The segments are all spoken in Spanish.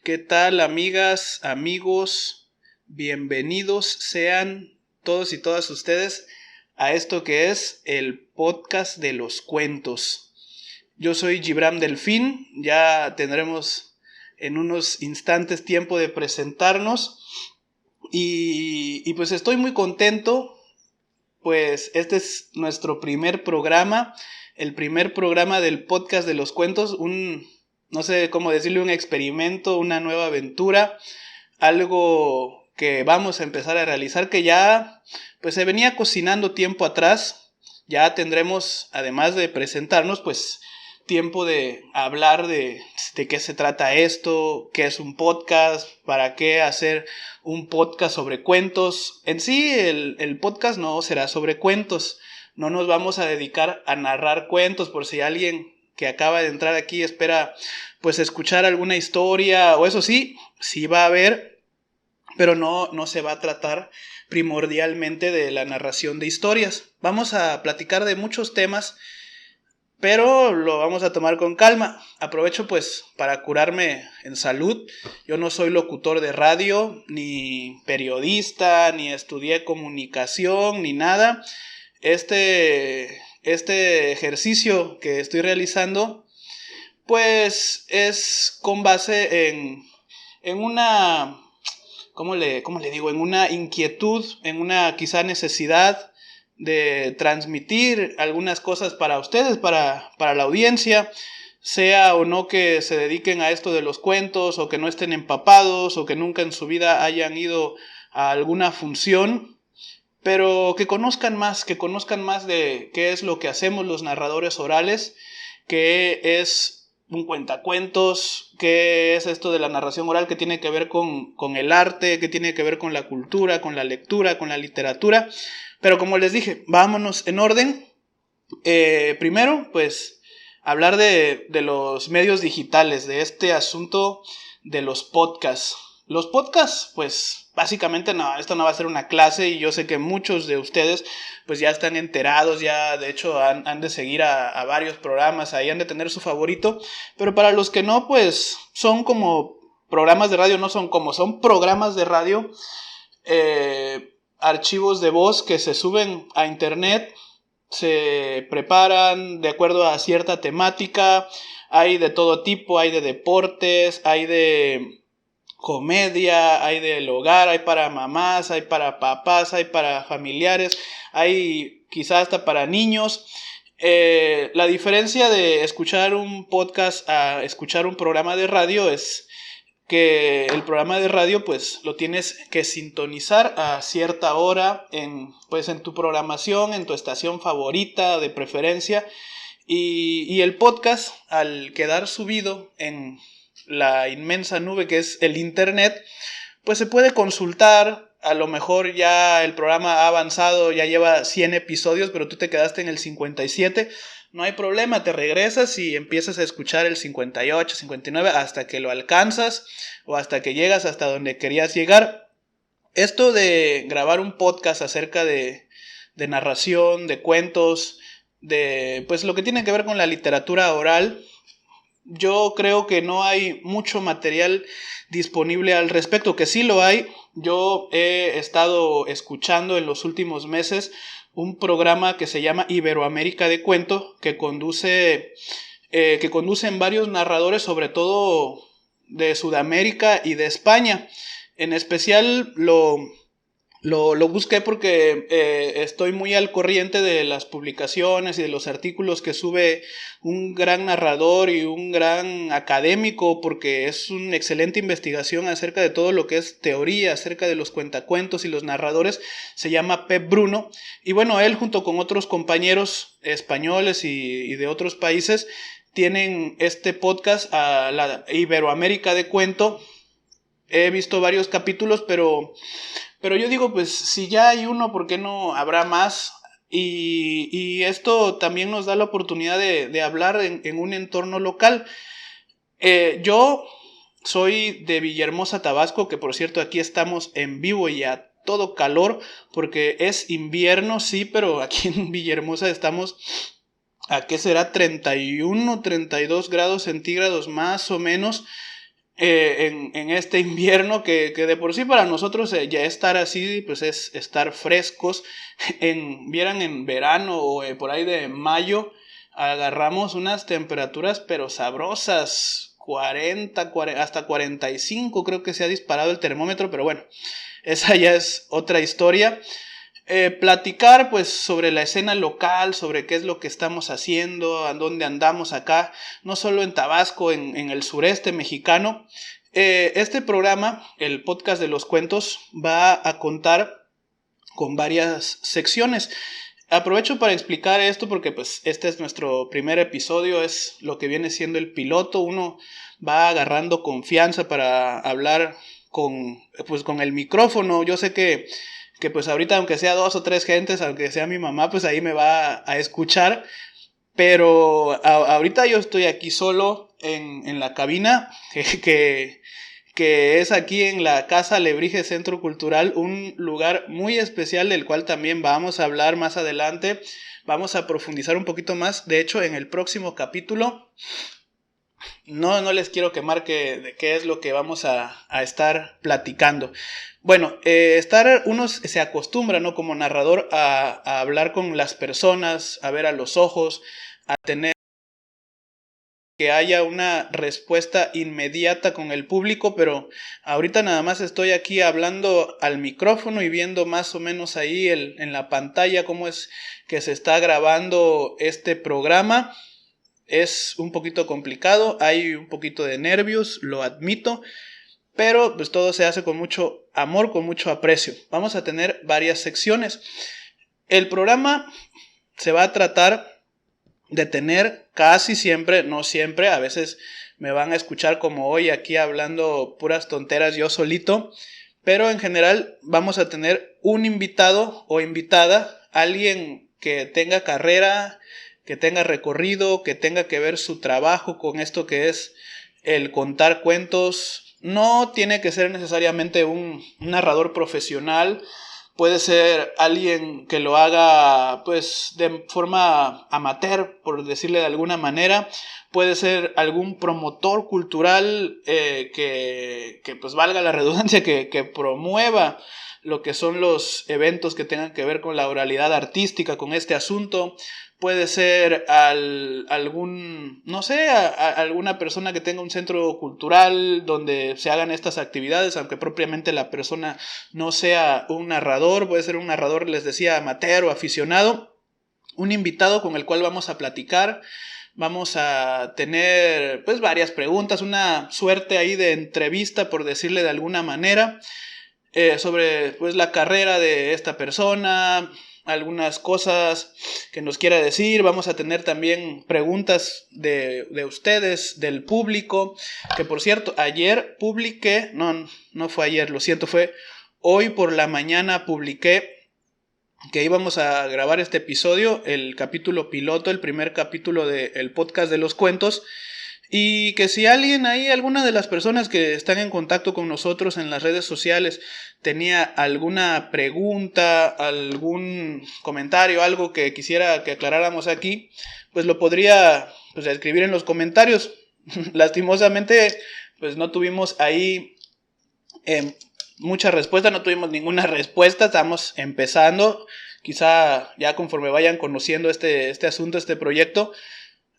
¿Qué tal, amigas, amigos? Bienvenidos sean todos y todas ustedes a esto que es el podcast de los cuentos. Yo soy Gibram Delfín, ya tendremos en unos instantes tiempo de presentarnos y pues estoy muy contento, pues este es nuestro primer programa, el primer programa del podcast de los cuentos, no sé cómo decirle, un experimento, una nueva aventura, algo que vamos a empezar a realizar, que ya pues se venía cocinando tiempo atrás. Ya tendremos, además de presentarnos, pues tiempo de hablar de qué se trata esto, qué es un podcast, para qué hacer un podcast sobre cuentos. En sí, el podcast no será sobre cuentos, no nos vamos a dedicar a narrar cuentos, por si alguien que acaba de entrar aquí espera pues escuchar alguna historia, o eso sí va a haber, pero no se va a tratar primordialmente de la narración de historias. Vamos a platicar de muchos temas, pero lo vamos a tomar con calma. Aprovecho pues para curarme en salud. Yo no soy locutor de radio, ni periodista, ni estudié comunicación, ni nada. Este ejercicio que estoy realizando pues es con base en una, ¿cómo le digo? En una inquietud, en una quizá necesidad de transmitir algunas cosas para ustedes, para la audiencia, sea o no que se dediquen a esto de los cuentos, o que no estén empapados, o que nunca en su vida hayan ido a alguna función, pero que conozcan más de qué es lo que hacemos los narradores orales, qué es un cuentacuentos, qué es esto de la narración oral, que tiene que ver con el arte, que tiene que ver con la cultura, con la lectura, con la literatura. Pero como les dije, vámonos en orden. Primero, pues, hablar de los medios digitales, de este asunto de los podcasts. Los podcasts, pues, básicamente no, esto no va a ser una clase, y yo sé que muchos de ustedes pues ya están enterados, ya de hecho han de seguir a varios programas, ahí han de tener su favorito, pero para los que no, pues son como programas de radio, son programas de radio, archivos de voz que se suben a internet, se preparan de acuerdo a cierta temática, hay de todo tipo, hay de deportes, hay de comedia, hay del hogar, hay para mamás, hay para papás, hay para familiares, hay quizás hasta para niños. La diferencia de escuchar un podcast a escuchar un programa de radio es que el programa de radio pues lo tienes que sintonizar a cierta hora en tu programación, en tu estación favorita de preferencia, y el podcast, al quedar subido en la inmensa nube que es el internet, pues se puede consultar. A lo mejor ya el programa ha avanzado, ya lleva 100 episodios, pero tú te quedaste en el 57. No hay problema, te regresas y empiezas a escuchar el 58, 59 hasta que lo alcanzas, o hasta que llegas hasta donde querías llegar. Esto de grabar un podcast acerca de narración, de cuentos, de pues lo que tiene que ver con la literatura oral, yo creo que no hay mucho material disponible al respecto, que sí lo hay. Yo he estado escuchando en los últimos meses un programa que se llama Iberoamérica de Cuento, que conducen varios narradores, sobre todo de Sudamérica y de España. En especial lo busqué porque estoy muy al corriente de las publicaciones y de los artículos que sube un gran narrador y un gran académico, porque es una excelente investigación acerca de todo lo que es teoría acerca de los cuentacuentos y los narradores. Se llama Pep Bruno, y bueno, él junto con otros compañeros españoles y de otros países tienen este podcast, a la Iberoamérica de Cuento. He visto varios capítulos, pero yo digo, pues si ya hay uno, ¿por qué no habrá más? Y esto también nos da la oportunidad de hablar en un entorno local. Yo soy de Villahermosa, Tabasco, que por cierto aquí estamos en vivo y a todo calor, porque es invierno, sí, pero aquí en Villahermosa estamos a, ¿qué será? 31, 32 grados centígrados más o menos. en este invierno que de por sí para nosotros ya estar así pues es estar frescos. Vieran en verano o por ahí de mayo agarramos unas temperaturas pero sabrosas, 40 hasta 45 creo que se ha disparado el termómetro, pero bueno, esa ya es otra historia. Platicar pues sobre la escena local, sobre qué es lo que estamos haciendo, a dónde andamos acá, no solo en Tabasco, en el sureste mexicano. Este programa, el podcast de los cuentos, va a contar con varias secciones. Aprovecho para explicar esto porque pues este es nuestro primer episodio, es lo que viene siendo el piloto. Uno va agarrando confianza para hablar con el micrófono. Yo sé que pues ahorita aunque sea 2 o 3 gentes, aunque sea mi mamá, pues ahí me va a escuchar. Pero ahorita yo estoy aquí solo en la cabina, que es aquí en la Casa Alebrije Centro Cultural, un lugar muy especial del cual también vamos a hablar más adelante. Vamos a profundizar un poquito más. De hecho, en el próximo capítulo, no les quiero quemar de qué es lo que vamos a estar platicando. Bueno, uno se acostumbra, ¿no? Como narrador a hablar con las personas, a ver a los ojos, a tener que haya una respuesta inmediata con el público, pero ahorita nada más estoy aquí hablando al micrófono y viendo más o menos ahí en la pantalla cómo es que se está grabando este programa. Es un poquito complicado, hay un poquito de nervios, lo admito, pero pues todo se hace con mucho amor, con mucho aprecio. Vamos a tener varias secciones. El programa se va a tratar de tener casi siempre, no siempre, a veces me van a escuchar como hoy aquí hablando puras tonteras yo solito, pero en general vamos a tener un invitado o invitada, alguien que tenga carrera, que tenga recorrido, que tenga que ver su trabajo con esto que es el contar cuentos. No tiene que ser necesariamente un narrador profesional, puede ser alguien que lo haga pues de forma amateur, por decirle de alguna manera. Puede ser algún promotor cultural que pues valga la redundancia, que promueva lo que son los eventos que tengan que ver con la oralidad artística, con este asunto. Puede ser alguna persona que tenga un centro cultural donde se hagan estas actividades, aunque propiamente la persona no sea un narrador. Puede ser un narrador, les decía, amateur o aficionado. Un invitado con el cual vamos a platicar. Vamos a tener pues varias preguntas, una suerte ahí de entrevista, por decirle de alguna manera, sobre pues la carrera de esta persona, algunas cosas que nos quiera decir. Vamos a tener también preguntas de ustedes, del público, que por cierto, ayer publiqué, no fue ayer, lo siento, fue hoy por la mañana publiqué que íbamos a grabar este episodio, el capítulo piloto, el primer capítulo del podcast de los cuentos. Y que si alguien ahí, alguna de las personas que están en contacto con nosotros en las redes sociales, tenía alguna pregunta, algún comentario, algo que quisiera que aclaráramos aquí, pues lo podría pues escribir en los comentarios. Lastimosamente, pues no tuvimos ahí mucha respuesta, no tuvimos ninguna respuesta, estamos empezando. Quizá ya conforme vayan conociendo este asunto, este proyecto,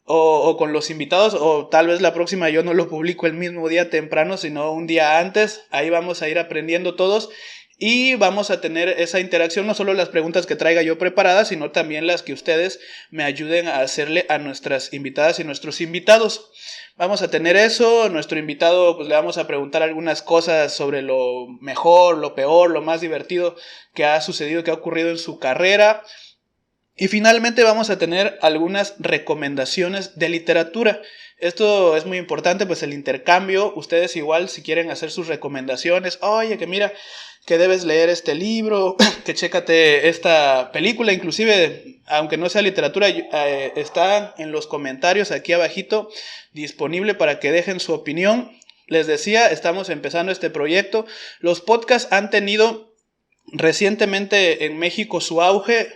o con los invitados, o tal vez la próxima yo no lo publico el mismo día temprano, sino un día antes. Ahí vamos a ir aprendiendo todos y vamos a tener esa interacción, no solo las preguntas que traiga yo preparadas, sino también las que ustedes me ayuden a hacerle a nuestras invitadas y nuestros invitados. Vamos a tener eso. Nuestro invitado pues le vamos a preguntar algunas cosas sobre lo mejor, lo peor, lo más divertido que ha sucedido, que ha ocurrido en su carrera. Y finalmente vamos a tener algunas recomendaciones de literatura. Esto es muy importante, pues el intercambio. Ustedes igual, si quieren hacer sus recomendaciones, oye, que mira, que debes leer este libro, que chécate esta película, inclusive, aunque no sea literatura, está en los comentarios aquí abajito, disponible para que dejen su opinión. Les decía, estamos empezando este proyecto. Los podcasts han tenido recientemente en México su auge.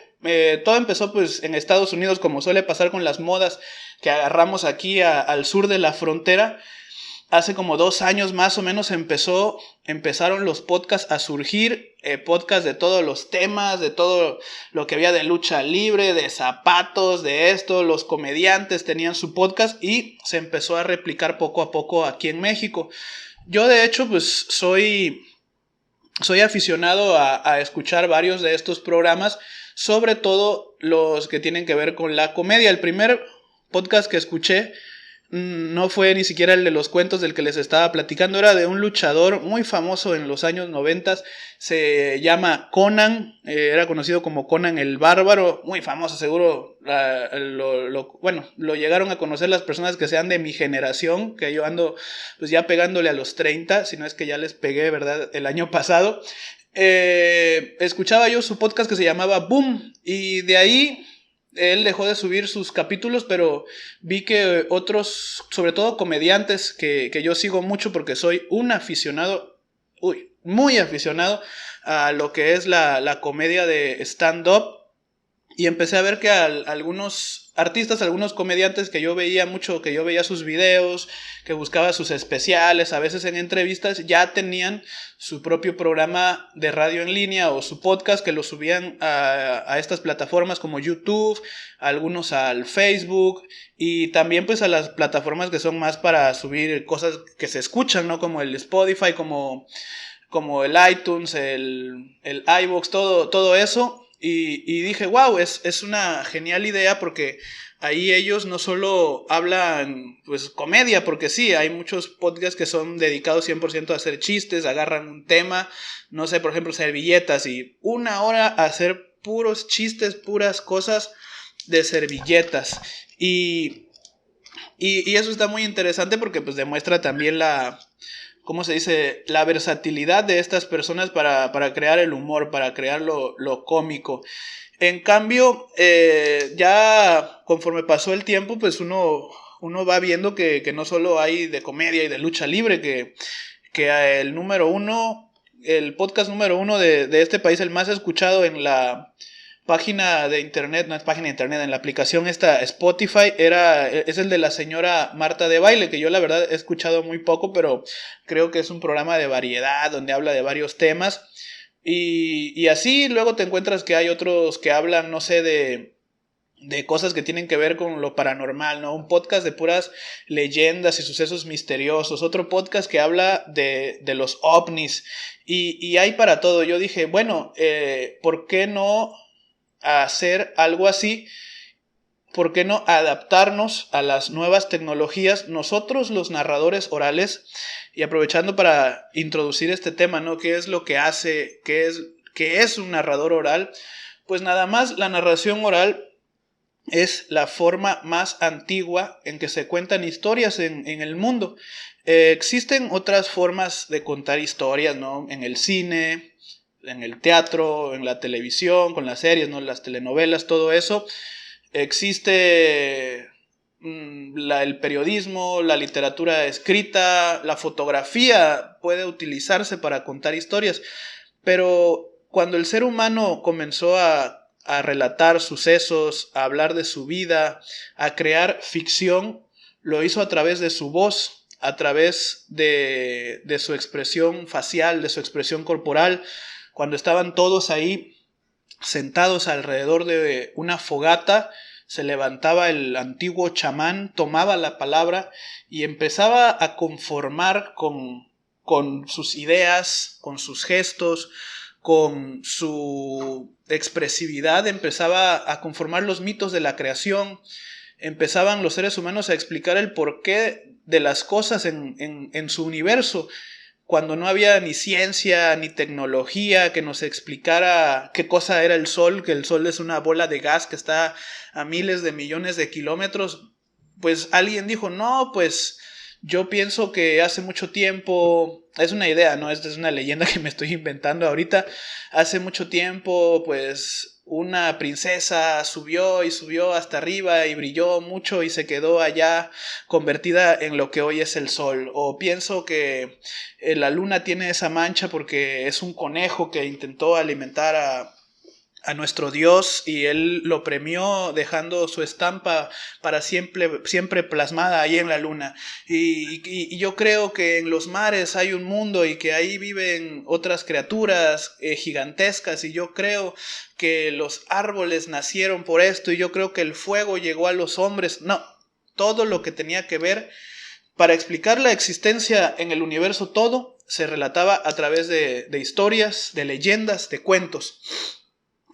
Todo empezó pues en Estados Unidos, como suele pasar con las modas que agarramos aquí al sur de la frontera. hace como 2 años más o menos empezaron los podcasts a surgir, podcasts de todos los temas, de todo lo que había de lucha libre, de zapatos, de esto, los comediantes tenían su podcast y se empezó a replicar poco a poco aquí en México. Yo de hecho pues soy aficionado a escuchar varios de estos programas, sobre todo los que tienen que ver con la comedia. El primer podcast que escuché no fue ni siquiera el de los cuentos del que les estaba platicando, era de un luchador muy famoso en los años 90, se llama Conan, era conocido como Conan el Bárbaro, muy famoso, seguro lo llegaron a conocer las personas que sean de mi generación, que yo ando pues ya pegándole a los 30, si no es que ya les pegué, ¿verdad? El año pasado. Escuchaba yo su podcast que se llamaba Boom, y de ahí él dejó de subir sus capítulos, pero vi que otros, sobre todo comediantes que yo sigo mucho porque soy un aficionado, muy aficionado a lo que es la comedia de stand-up. Y empecé a ver que algunos artistas, algunos comediantes que yo veía mucho, que yo veía sus videos, que buscaba sus especiales, a veces en entrevistas, ya tenían su propio programa de radio en línea o su podcast que lo subían a estas plataformas como YouTube, algunos al Facebook y también pues a las plataformas que son más para subir cosas que se escuchan, ¿no? Como el Spotify, como el iTunes, el iVoox, todo eso. Y dije, wow, es una genial idea porque ahí ellos no solo hablan pues comedia, porque sí, hay muchos podcasts que son dedicados 100% a hacer chistes, agarran un tema, no sé, por ejemplo, servilletas y 1 hora a hacer puros chistes, puras cosas de servilletas. Y eso está muy interesante porque pues demuestra también ¿cómo se dice? La versatilidad de estas personas para crear el humor, para crear lo cómico. En cambio, ya conforme pasó el tiempo, pues uno va viendo que no solo hay de comedia y de lucha libre, que el podcast número 1 de este país, el más escuchado en la página de internet, no es página de internet, en la aplicación esta Spotify, es el de la señora Marta de Baile, que yo la verdad he escuchado muy poco, pero creo que es un programa de variedad donde habla de varios temas. Y así luego te encuentras que hay otros que hablan, no sé, de cosas que tienen que ver con lo paranormal, ¿no? Un podcast de puras leyendas y sucesos misteriosos, otro podcast que habla de los ovnis, y hay para todo. Yo dije, bueno, ¿por qué no hacer algo así? ¿Por qué no adaptarnos a las nuevas tecnologías, nosotros los narradores orales? Y aprovechando para introducir este tema, ¿no? ¿Qué es lo que hace? ¿Qué es un narrador oral? Pues nada más, la narración oral es la forma más antigua en que se cuentan historias en el mundo. Existen otras formas de contar historias, ¿no? En el cine, en el teatro, en la televisión, con las series, ¿no? Las telenovelas, todo eso. Existe el periodismo, la literatura escrita, la fotografía puede utilizarse para contar historias, pero cuando el ser humano comenzó a relatar sucesos, a hablar de su vida, a crear ficción, lo hizo a través de su voz, a través de su expresión facial, de su expresión corporal. Cuando estaban todos ahí sentados alrededor de una fogata, se levantaba el antiguo chamán, tomaba la palabra y empezaba a conformar con sus ideas, con sus gestos, con su expresividad, empezaba a conformar los mitos de la creación. Empezaban los seres humanos a explicar el porqué de las cosas en su universo, cuando no había ni ciencia ni tecnología que nos explicara qué cosa era el Sol, que el Sol es una bola de gas que está a miles de millones de kilómetros. Pues alguien dijo, no, pues yo pienso que hace mucho tiempo, es una idea, ¿no? Esta es una leyenda que me estoy inventando ahorita. Hace mucho tiempo, pues una princesa subió y subió hasta arriba y brilló mucho y se quedó allá convertida en lo que hoy es el Sol. O pienso que la luna tiene esa mancha porque es un conejo que intentó alimentar a nuestro Dios, y Él lo premió dejando su estampa para siempre plasmada ahí en la luna. Y yo creo que en los mares hay un mundo y que ahí viven otras criaturas gigantescas, y yo creo que los árboles nacieron por esto, y yo creo que el fuego llegó a los hombres. No, todo lo que tenía que ver para explicar la existencia en el universo, todo se relataba a través de historias, de leyendas, de cuentos.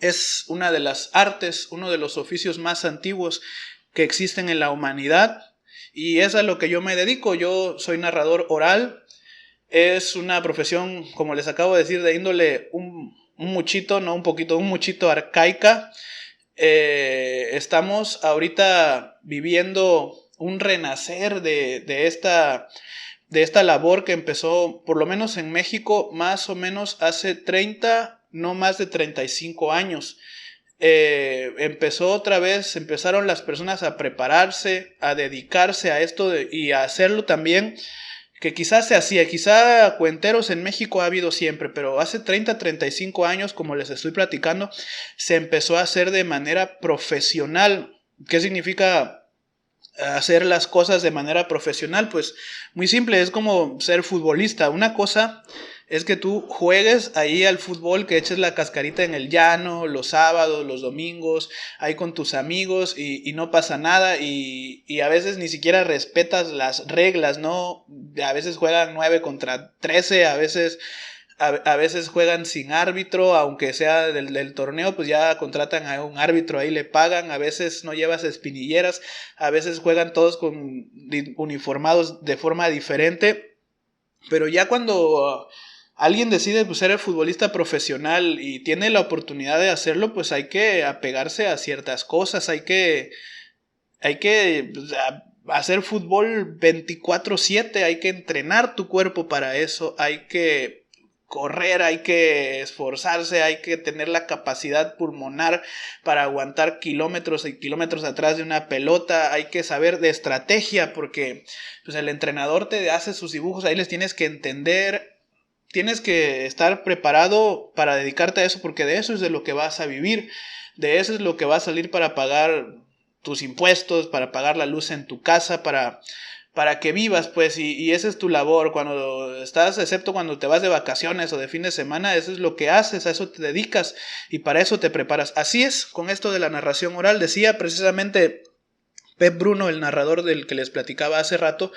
Es una de las artes, uno de los oficios más antiguos que existen en la humanidad, y es a lo que yo me dedico. Yo soy narrador oral. Es una profesión, como les acabo de decir, de índole un muchito arcaica. Estamos ahorita viviendo un renacer de esta labor que empezó, por lo menos en México, más o menos hace 30, no más de 35 años. Empezaron las personas a prepararse, a dedicarse a esto y a hacerlo también, que quizás se hacía, quizá cuenteros en México ha habido siempre, pero hace 30, 35 años, como les estoy platicando, se empezó a hacer de manera profesional. ¿Qué significa hacer las cosas de manera profesional? Pues muy simple, es como ser futbolista. Una cosa es que tú juegues ahí al fútbol, que eches la cascarita en el llano los sábados, los domingos, ahí con tus amigos, y no pasa nada, y a veces ni siquiera respetas las reglas, ¿no? A veces juegan 9 contra 13, a veces juegan sin árbitro, aunque sea del torneo, pues ya contratan a un árbitro, ahí le pagan. A veces no llevas espinilleras, a veces juegan todos uniformados de forma diferente. Pero ya cuando alguien decide pues, ser el futbolista profesional y tiene la oportunidad de hacerlo, pues hay que apegarse a ciertas cosas, hay que pues, hacer fútbol 24/7, hay que entrenar tu cuerpo para eso, hay que correr, hay que esforzarse, hay que tener la capacidad pulmonar para aguantar kilómetros y kilómetros atrás de una pelota, hay que saber de estrategia, porque pues, el entrenador te hace sus dibujos, ahí les tienes que entender, tienes que estar preparado para dedicarte a eso, porque de eso es de lo que vas a vivir, de eso es lo que va a salir para pagar tus impuestos, para pagar la luz en tu casa, para que vivas, pues, y esa es tu labor cuando estás, excepto cuando te vas de vacaciones o de fin de semana. Eso es lo que haces, a eso te dedicas y para eso te preparas. Así es con esto de la narración oral. Decía precisamente Pep Bruno, el narrador del que les platicaba hace rato,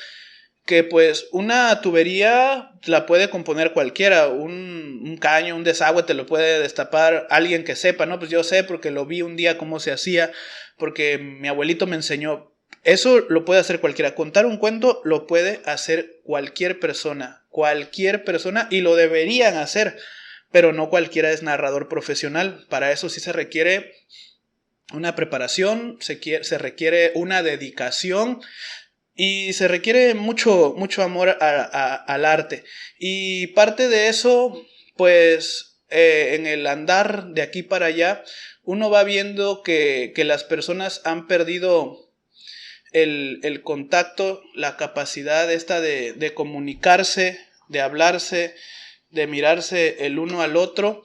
que pues una tubería la puede componer cualquiera, un caño, un desagüe te lo puede destapar alguien que sepa, ¿no? Pues yo sé porque lo vi un día cómo se hacía, porque mi abuelito me enseñó. Eso lo puede hacer cualquiera. Contar un cuento lo puede hacer cualquier persona, y lo deberían hacer, pero no cualquiera es narrador profesional. Para eso sí se requiere una preparación, se requiere una dedicación y se requiere mucho amor al arte. Y parte de eso, pues en el andar de aquí para allá, uno va viendo que las personas han perdido el contacto, la capacidad esta de comunicarse, de hablarse, de mirarse el uno al otro,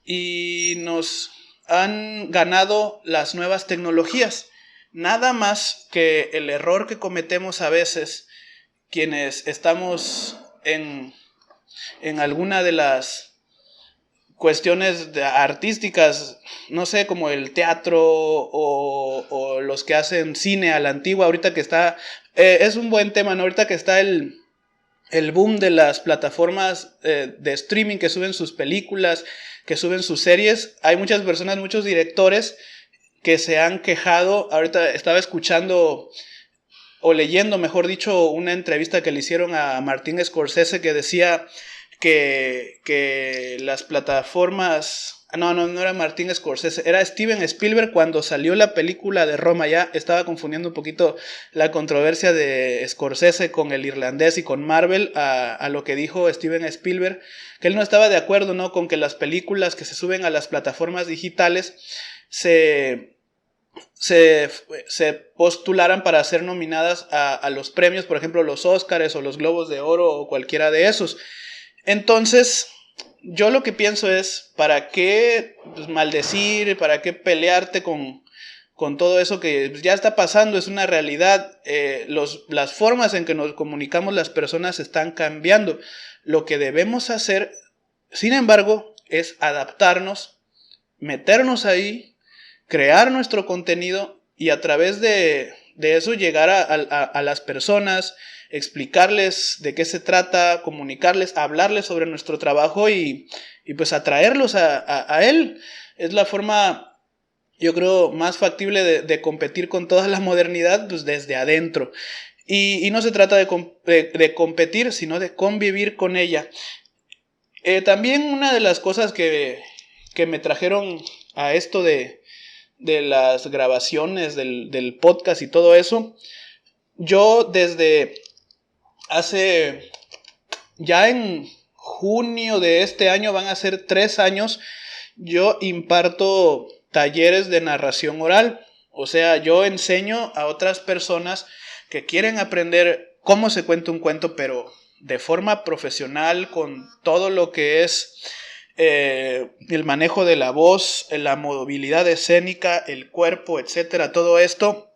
y nos han ganado las nuevas tecnologías. Nada más que el error que cometemos a veces quienes estamos en alguna de las cuestiones artísticas, no sé, como el teatro o los que hacen cine a la antigua, ahorita que está, es un buen tema, ¿no? Ahorita que está el boom de las plataformas de streaming que suben sus películas, que suben sus series, hay muchas personas, muchos directores que se han quejado. Ahorita estaba escuchando o leyendo, mejor dicho, una entrevista que le hicieron a Martin Scorsese, que decía que las plataformas... No era Martin Scorsese, era Steven Spielberg cuando salió la película de Roma. Ya estaba confundiendo un poquito la controversia de Scorsese con el irlandés y con Marvel a lo que dijo Steven Spielberg, que él no estaba de acuerdo, ¿no?, con que las películas que se suben a las plataformas digitales se postularan para ser nominadas a los premios, por ejemplo los Óscares o los Globos de Oro o cualquiera de esos. Entonces yo lo que pienso es, ¿para qué maldecir? ¿Para qué pelearte con todo eso que ya está pasando? Es una realidad. Las formas en que nos comunicamos las personas están cambiando. Lo que debemos hacer, sin embargo, es adaptarnos, meternos ahí, crear nuestro contenido y a través de eso llegar a las personas, explicarles de qué se trata, comunicarles, hablarles sobre nuestro trabajo y pues atraerlos a él. Es la forma, yo creo, más factible de competir con toda la modernidad, pues desde adentro. Y no se trata de competir, sino de convivir con ella. También una de las cosas que me trajeron a esto de las grabaciones del podcast y todo eso, yo desde hace, ya en junio de este año, van a ser 3 años, yo imparto talleres de narración oral. O sea, yo enseño a otras personas que quieren aprender cómo se cuenta un cuento, pero de forma profesional, con todo lo que es el manejo de la voz, la movilidad escénica, el cuerpo, etcétera, todo esto.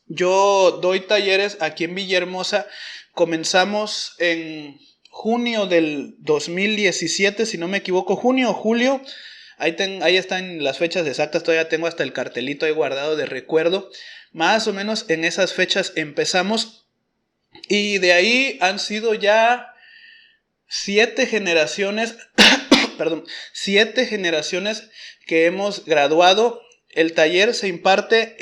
Yo doy talleres aquí en Villahermosa. Comenzamos en junio del 2017, si no me equivoco, junio o julio. Ahí están las fechas exactas, todavía tengo hasta el cartelito ahí guardado de recuerdo. Más o menos en esas fechas empezamos y de ahí han sido ya 7 generaciones, perdón, 7 generaciones que hemos graduado. El taller se imparte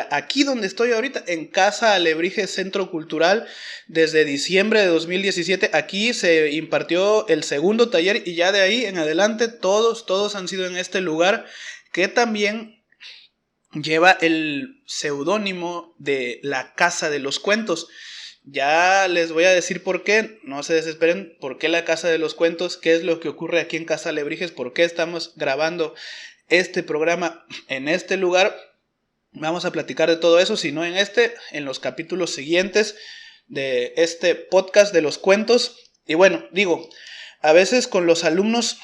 aquí donde estoy ahorita, en Casa Alebrije Centro Cultural, desde diciembre de 2017. Aquí se impartió el segundo taller y ya de ahí en adelante todos han sido en este lugar, que también lleva el seudónimo de la Casa de los Cuentos. Ya les voy a decir por qué, no se desesperen, por qué la Casa de los Cuentos, qué es lo que ocurre aquí en Casa Alebrijes, por qué estamos grabando este programa en este lugar. Vamos a platicar de todo eso, si no en los capítulos siguientes de este podcast de los cuentos. Y bueno, digo, a veces con los alumnos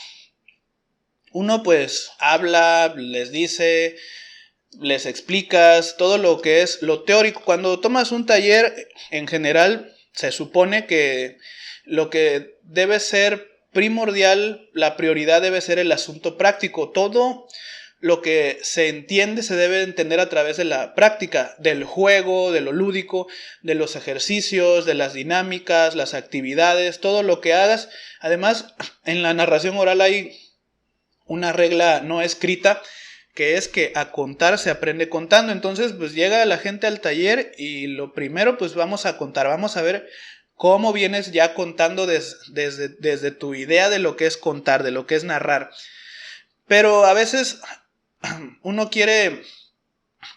uno pues habla, les dice, les explicas todo lo que es lo teórico. Cuando tomas un taller, en general, se supone que lo que debe ser primordial, la prioridad debe ser el asunto práctico. Todo lo que se entiende se debe entender a través de la práctica, del juego, de lo lúdico, de los ejercicios, de las dinámicas, las actividades, todo lo que hagas. Además, en la narración oral hay una regla no escrita, que es que a contar se aprende contando. Entonces, pues llega la gente al taller y lo primero, pues vamos a contar, vamos a ver cómo vienes ya contando desde tu idea de lo que es contar, de lo que es narrar. Pero a veces uno quiere,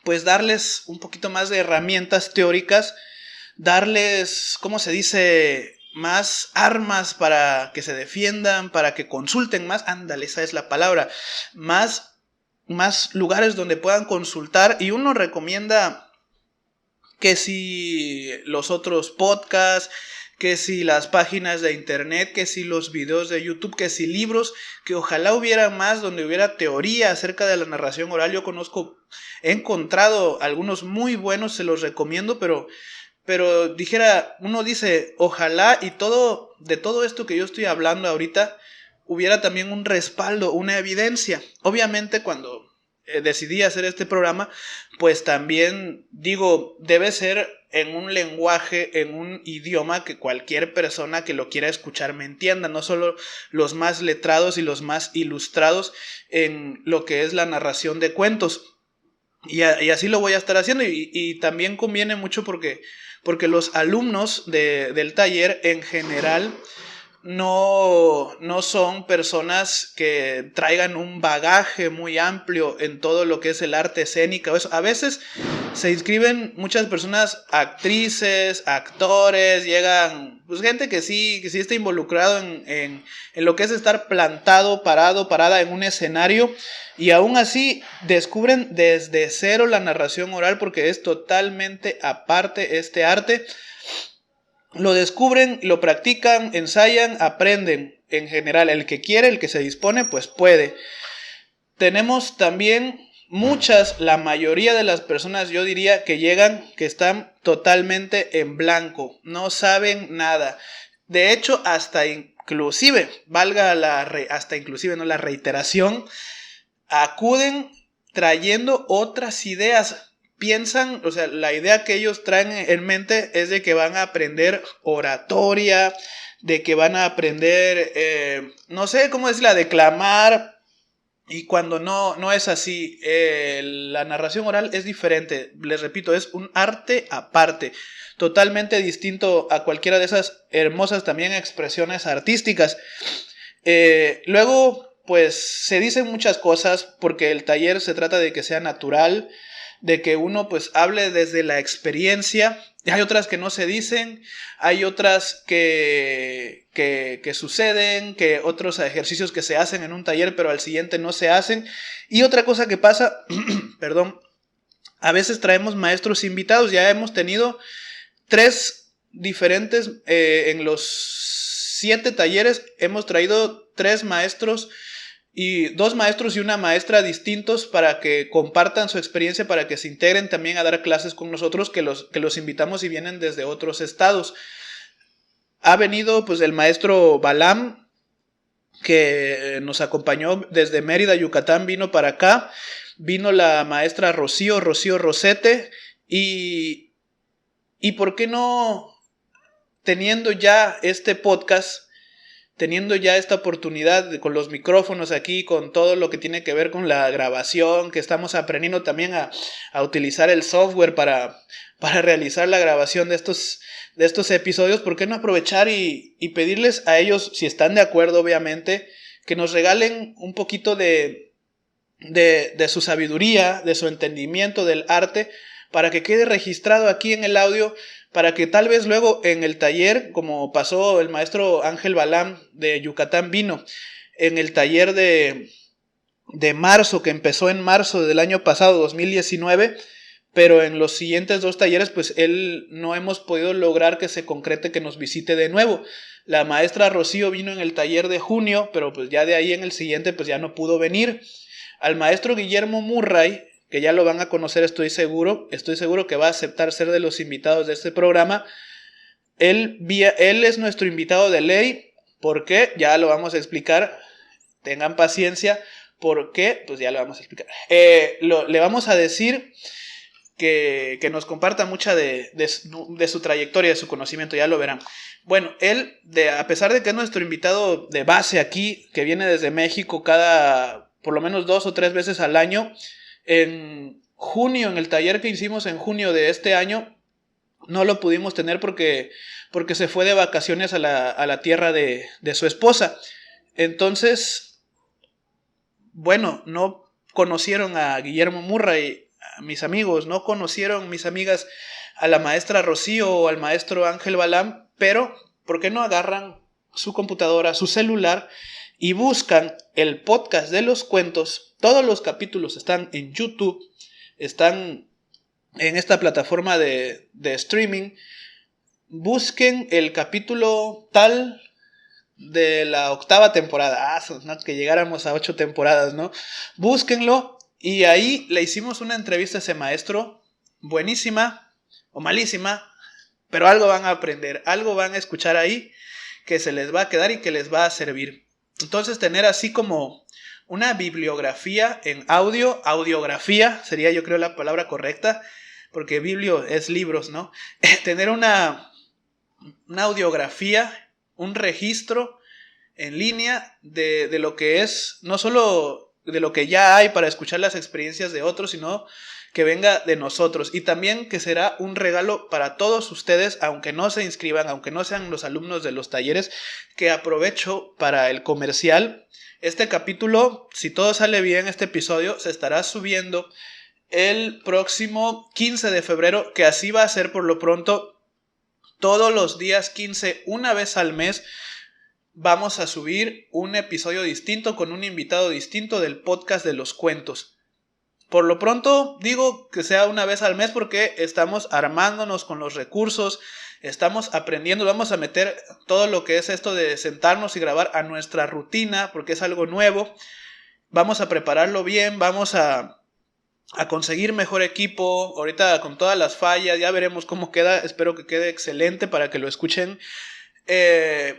pues, darles un poquito más de herramientas teóricas, darles, ¿cómo se dice?, más armas para que se defiendan, para que consulten más. Ándale, esa es la palabra. Más lugares donde puedan consultar, y uno recomienda que si los otros podcasts, que si las páginas de internet, que si los videos de YouTube, que si libros, que ojalá hubiera más donde hubiera teoría acerca de la narración oral. Yo he encontrado algunos muy buenos, se los recomiendo, pero uno dice, ojalá y de todo esto que yo estoy hablando ahorita, hubiera también un respaldo, una evidencia. Obviamente cuando decidí hacer este programa, pues también digo, debe ser en un lenguaje, en un idioma que cualquier persona que lo quiera escuchar me entienda, no solo los más letrados y los más ilustrados en lo que es la narración de cuentos. Y así lo voy a estar haciendo, y también conviene mucho porque los alumnos del taller en general no son personas que traigan un bagaje muy amplio en todo lo que es el arte escénico. A veces se inscriben muchas personas, actrices, actores, llegan pues gente que sí está involucrado en lo que es estar plantado, parada en un escenario, y aún así descubren desde cero la narración oral, porque es totalmente aparte este arte. Lo descubren, lo practican, ensayan, aprenden. en general, el que quiere, el que se dispone, pues puede. Tenemos también la mayoría de las personas, yo diría, que llegan, que están totalmente en blanco, no saben nada. De hecho, hasta inclusive, la reiteración, acuden trayendo otras ideas. Piensan, o sea, la idea que ellos traen en mente es de que van a aprender oratoria, de que van a aprender, no sé cómo decirlo, a declamar. Y cuando no es así, la narración oral es diferente. Les repito, es un arte aparte, totalmente distinto a cualquiera de esas hermosas también expresiones artísticas. Luego, pues se dicen muchas cosas porque el taller se trata de que sea natural, de que uno pues hable desde la experiencia. Hay otras que no se dicen, hay otras que suceden, que otros ejercicios que se hacen en un taller pero al siguiente no se hacen. Y otra cosa que pasa, perdón, a veces traemos maestros invitados. Ya hemos tenido 3 diferentes, en los 7 talleres hemos traído 3 maestros y 2 maestros y una maestra distintos para que compartan su experiencia, para que se integren también a dar clases con nosotros, que los invitamos y vienen desde otros estados. Ha venido pues el maestro Balam, que nos acompañó desde Mérida, Yucatán, vino para acá. Vino la maestra Rocío Rosete. Y ¿por qué no, teniendo ya este podcast, teniendo ya esta oportunidad con los micrófonos aquí, con todo lo que tiene que ver con la grabación, que estamos aprendiendo también a utilizar el software para realizar la grabación de estos episodios, ¿por qué no aprovechar y pedirles a ellos, si están de acuerdo obviamente, que nos regalen un poquito de su sabiduría, de su entendimiento del arte, para que quede registrado aquí en el audio, para que tal vez luego en el taller, como pasó el maestro Ángel Balam de Yucatán, vino en el taller de marzo, que empezó en marzo del año pasado, 2019, pero en los siguientes 2 talleres, pues él no hemos podido lograr que se concrete que nos visite de nuevo. La maestra Rocío vino en el taller de junio, pero pues ya de ahí en el siguiente, pues ya no pudo venir. Al maestro Guillermo Murray, que ya lo van a conocer, estoy seguro que va a aceptar ser de los invitados de este programa. Él es nuestro invitado de ley. ¿Por qué? Ya lo vamos a explicar. Tengan paciencia. ¿Por qué? Pues ya lo vamos a explicar. Le vamos a decir que nos comparta mucha de su trayectoria, de su conocimiento, ya lo verán. Bueno, él, a pesar de que es nuestro invitado de base aquí, que viene desde México por lo menos 2 o 3 veces al año, en junio, en el taller que hicimos en junio de este año, no lo pudimos tener porque se fue de vacaciones a la tierra de su esposa. Entonces, bueno, no conocieron a Guillermo Murray, a mis amigos, no conocieron mis amigas a la maestra Rocío o al maestro Ángel Balam, pero ¿por qué no agarran su computadora, su celular y buscan el podcast de los cuentos? Todos los capítulos están en YouTube, están en esta plataforma de streaming. Busquen el capítulo tal de la 8ª temporada. No, que llegáramos a 8 temporadas, ¿no? Búsquenlo y ahí le hicimos una entrevista a ese maestro, buenísima o malísima, pero algo van a aprender, algo van a escuchar ahí que se les va a quedar y que les va a servir. Entonces, tener así como una bibliografía en audiografía sería, yo creo, la palabra correcta, porque biblio es libros, ¿no? Tener una audiografía, un registro en línea de lo que es, no solo de lo que ya hay para escuchar las experiencias de otros, sino que venga de nosotros. Y también que será un regalo para todos ustedes, aunque no se inscriban, aunque no sean los alumnos de los talleres, que aprovecho para el comercial. Este capítulo, si todo sale bien, este episodio se estará subiendo el próximo 15 de febrero, que así va a ser por lo pronto. Todos los días 15, una vez al mes, vamos a subir un episodio distinto con un invitado distinto del podcast de los cuentos. Por lo pronto digo que sea una vez al mes porque estamos armándonos con los recursos, Estamos aprendiendo, vamos a meter todo lo que es esto de sentarnos y grabar a nuestra rutina, porque es algo nuevo. Vamos a prepararlo bien, vamos a conseguir mejor equipo. Ahorita con todas las fallas, ya veremos cómo queda. Espero que quede excelente para que lo escuchen.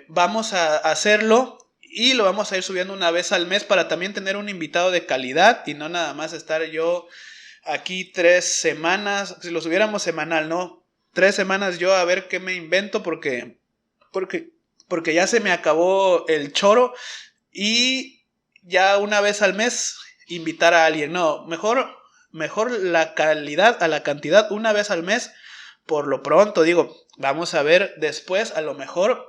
Vamos a hacerlo y lo vamos a ir subiendo una vez al mes para también tener un invitado de calidad y no nada más estar yo aquí 3 semanas. Si lo subiéramos semanal, ¿no? 3 semanas yo a ver qué me invento porque ya se me acabó el choro y ya una vez al mes invitar a alguien. No, mejor la calidad a la cantidad, una vez al mes. Por lo pronto, digo, vamos a ver después, a lo mejor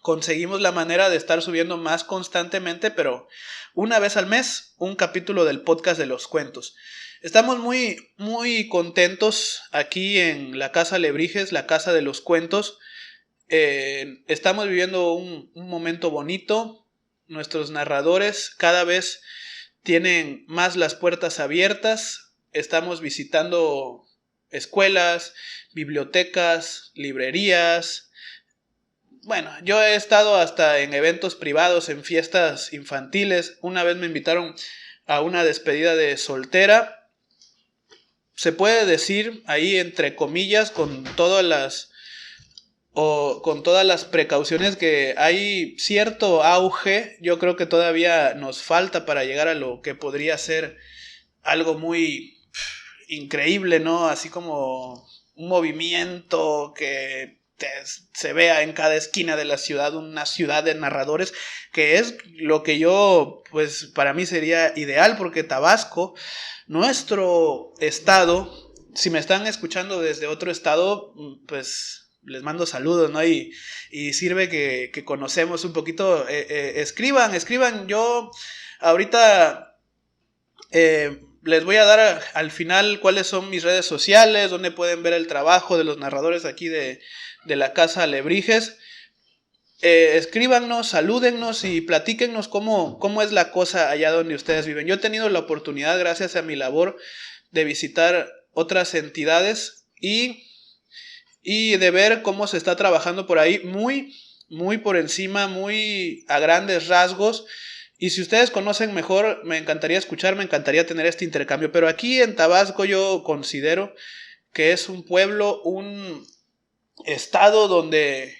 conseguimos la manera de estar subiendo más constantemente, pero una vez al mes, un capítulo del podcast de los cuentos. Estamos muy, muy contentos aquí en la Casa Alebrijes, la Casa de los Cuentos. Estamos viviendo un momento bonito. Nuestros narradores cada vez tienen más las puertas abiertas. Estamos visitando escuelas, bibliotecas, librerías. Bueno, yo he estado hasta en eventos privados, en fiestas infantiles. Una vez me invitaron a una despedida de soltera. Se puede decir ahí entre comillas con todas las precauciones que hay cierto auge. Yo creo que todavía nos falta para llegar a lo que podría ser algo muy increíble, ¿no? Así como un movimiento que se vea en cada esquina de la ciudad, una ciudad de narradores, que es lo que yo, pues para mí sería ideal, porque Tabasco, nuestro estado, si me están escuchando desde otro estado, pues les mando saludos, ¿no? Y sirve que conocemos un poquito. Escriban, yo ahorita les voy a dar al final cuáles son mis redes sociales, donde pueden ver el trabajo de los narradores aquí de la Casa Alebrijes. Escríbanos, salúdennos y platíquennos cómo es la cosa allá donde ustedes viven. Yo he tenido la oportunidad, gracias a mi labor, de visitar otras entidades y de ver cómo se está trabajando por ahí, muy, muy por encima, muy a grandes rasgos. Y si ustedes conocen mejor, me encantaría escuchar, me encantaría tener este intercambio. Pero aquí en Tabasco yo considero que es un pueblo, un estado donde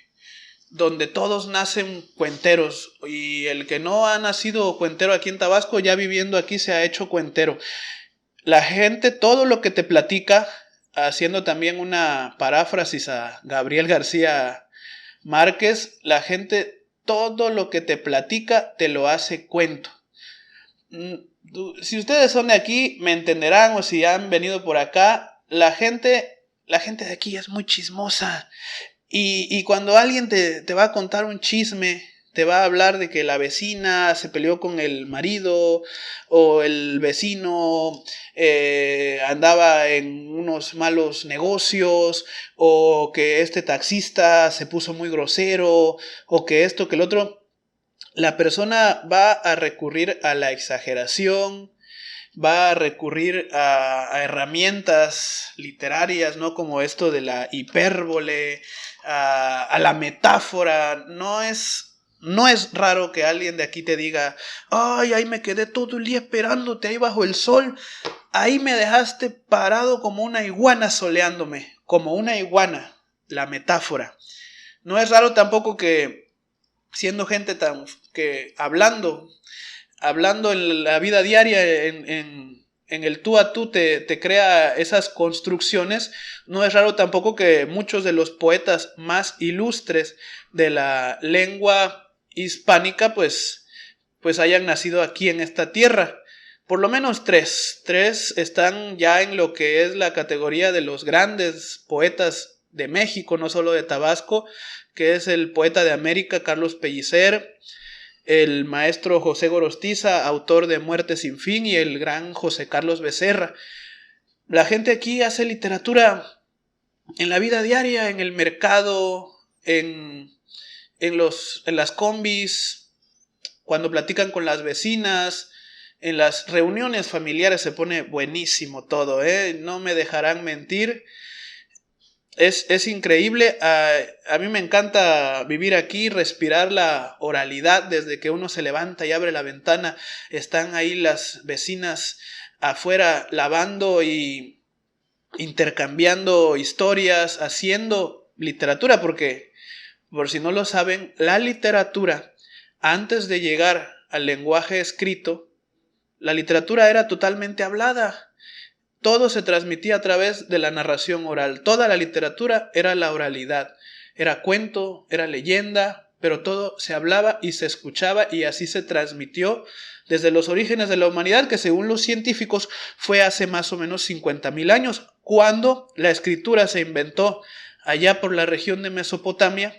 todos nacen cuenteros. Y el que no ha nacido cuentero aquí en Tabasco, ya viviendo aquí se ha hecho cuentero. La gente, todo lo que te platica, haciendo también una paráfrasis a Gabriel García Márquez, la gente, todo lo que te platica te lo hace cuento. Si ustedes son de aquí me entenderán, o si han venido por acá, la gente de aquí es muy chismosa. Y cuando alguien te va a contar un chisme, te va a hablar de que la vecina se peleó con el marido, o el vecino andaba en unos malos negocios, o que este taxista se puso muy grosero, o que esto, que el otro, la persona va a recurrir a la exageración, va a recurrir a herramientas literarias, ¿no? Como esto de la hipérbole, a la metáfora. No es raro que alguien de aquí te diga: ay, ahí me quedé todo el día esperándote ahí bajo el sol, ahí me dejaste parado como una iguana soleándome, como una iguana, la metáfora. No es raro tampoco que, siendo gente que hablando en la vida diaria, en el tú a tú, te crea esas construcciones. No es raro tampoco que muchos de los poetas más ilustres de la lengua hispánica pues hayan nacido aquí en esta tierra. Por lo menos tres están ya en lo que es la categoría de los grandes poetas de México, no solo de Tabasco, que es el poeta de América, Carlos Pellicer, el maestro José Gorostiza, autor de Muerte sin fin, y el gran José Carlos Becerra. La gente aquí hace literatura en la vida diaria, en el mercado, en las combis, cuando platican con las vecinas, en las reuniones familiares. Se pone buenísimo todo, no me dejarán mentir. Es increíble. A mí me encanta vivir aquí, respirar la oralidad. Desde que uno se levanta y abre la ventana, están ahí las vecinas afuera lavando y intercambiando historias, haciendo literatura, porque por si no lo saben, la literatura, antes de llegar al lenguaje escrito, la literatura era totalmente hablada. Todo se transmitía a través de la narración oral. Toda la literatura era la oralidad. Era cuento, era leyenda, pero todo se hablaba y se escuchaba, y así se transmitió desde los orígenes de la humanidad, que según los científicos fue hace más o menos 50,000 años, cuando la escritura se inventó allá por la región de Mesopotamia,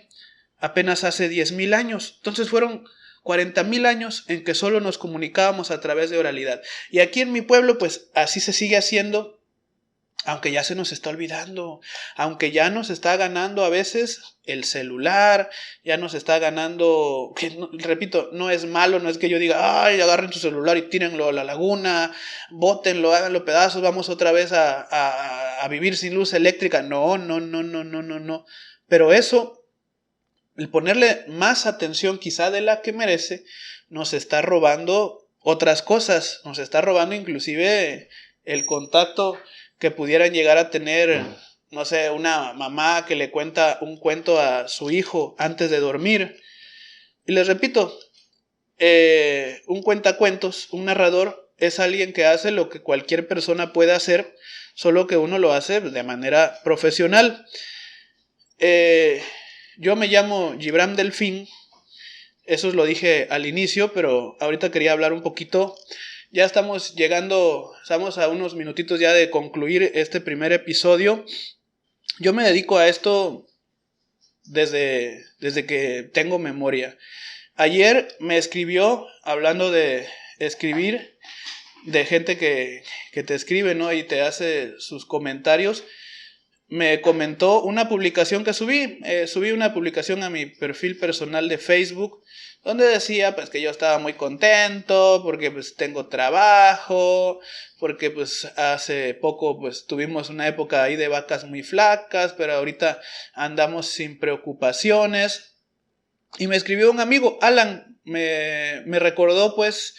apenas hace 10,000 años. Entonces fueron 40,000 años en que solo nos comunicábamos a través de oralidad. Y aquí en mi pueblo, pues así se sigue haciendo, aunque ya se nos está olvidando, aunque ya nos está ganando a veces el celular, ya nos está ganando, que no, repito, no es malo, no es que yo diga, ay, agarren su celular y tírenlo a la laguna, bótenlo, háganlo pedazos, vamos otra vez a vivir sin luz eléctrica. No, no, no, no, no, no, no. Pero eso, el ponerle más atención quizá de la que merece, nos está robando otras cosas, nos está robando inclusive el contacto que pudieran llegar a tener, no sé, una mamá que le cuenta un cuento a su hijo antes de dormir. Y les repito, un cuentacuentos, un narrador, es alguien que hace lo que cualquier persona puede hacer, solo que uno lo hace de manera profesional. Yo me llamo Gibran Delfín, eso lo dije al inicio, pero ahorita quería hablar un poquito. Ya estamos a unos minutitos ya de concluir este primer episodio. Yo me dedico a esto desde que tengo memoria. Ayer me escribió, hablando de escribir, de gente que te escribe, ¿no? Y te hace sus comentarios. Me comentó una publicación que subí. Subí una publicación a mi perfil personal de Facebook, donde decía pues que yo estaba muy contento porque pues tengo trabajo, porque pues hace poco pues tuvimos una época ahí de vacas muy flacas, pero ahorita andamos sin preocupaciones. Y me escribió un amigo, Alan, me recordó pues